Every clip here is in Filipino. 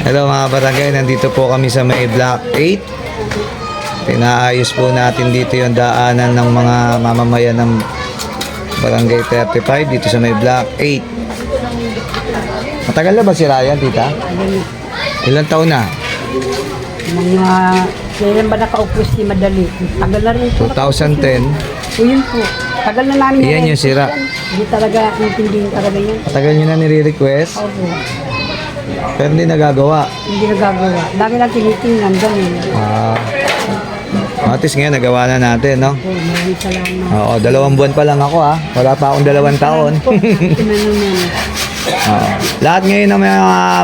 Hello mga barangay, nandito po kami sa may Block 8. Pinaayos po natin dito yung daanan ng mga mamamayan ng Barangay 35 dito sa may Block 8. Matagal na ba si Ryan, tita? Ilang taon na? Mga, kailan ba nakaupo si Madali? Tagal na rin po. 2010. O yun po. Tagal na namin. Iyan yung sira. Hindi talaga, intindihin talaga yan. Matagal nyo na nire-request, Opo. pero hindi nagagawa. Hindi nagagawa. Lagi lang tinitingnan, ganun. At least ngayon, nagawa na natin, no? Opo, maraming salamat. Oo, 2 buwan pa lang ako, ha? Wala pa akong 2 taon. Oo. Lahat ngayon na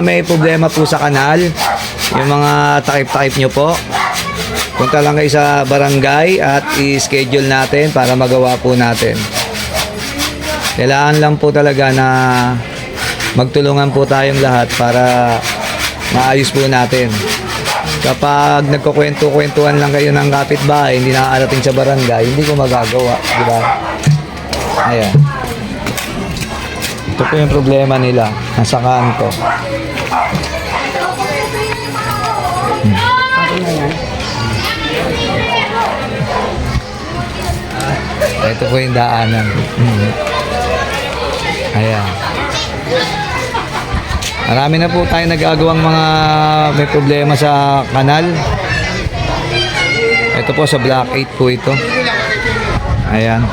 may problema po sa kanal, yung mga takip-takip nyo po, punta lang kayo sa barangay at i-schedule natin para magawa po natin. Kailangan lang po talaga na magtulungan po tayong lahat para maayos po natin. Kapag nagkukwento-kwentuhan lang kayo ng kapitbahay, hindi nakakarating sa barangay, hindi ko magagawa, di ba? Ayan. Ito po yung problema nila. Nasa kanto. Ito po yung daanan. Ayan. Marami na po tayo nag-agawang mga may problema sa kanal. Ito po sa Block 8 po ito. Ayan.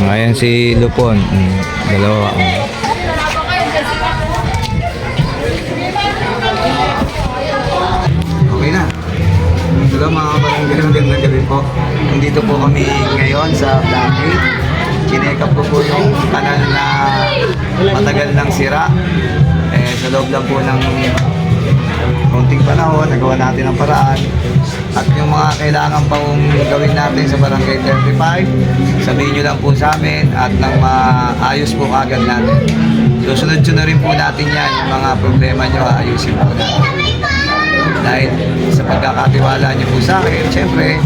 Ayan si Lupon. Dalawa. Okay na. Hello mga barangay, magandang gabi po. Nandito po kami ngayon sa Block 8. Kinekap ko po yung kanal na matagal ng sira. Sa loob lang po ng konting panahon, nagawa natin ang paraan. At yung mga kailangan pang gawin natin sa Barangay 35, sabihin nyo lang po sa amin at nang maayos po agad natin. Susunod-sunod rin po natin yan, yung mga problema nyo, ayusin po natin. Dahil sa pagkakatiwala nyo po sa akin, syempre,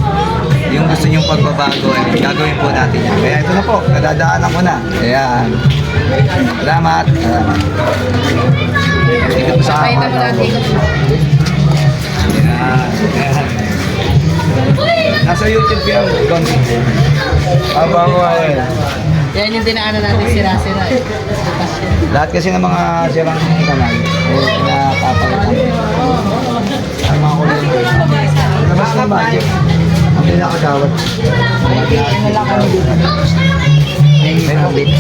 yung gusto nyong pagbabago, gagawin po natin yan. Kaya ito na po, nadadaanan ko na. Ayan. Salamat. Ikot po sa akin. Ayan. Nasa YouTube yan. Aba mo ayan. Yan yung dinaanan natin sira-sira. Lahat kasi ng mga sirang kanal, pinakapalitan. Ang mga kulay. Labas na budget. Ang pinakagawad. May update.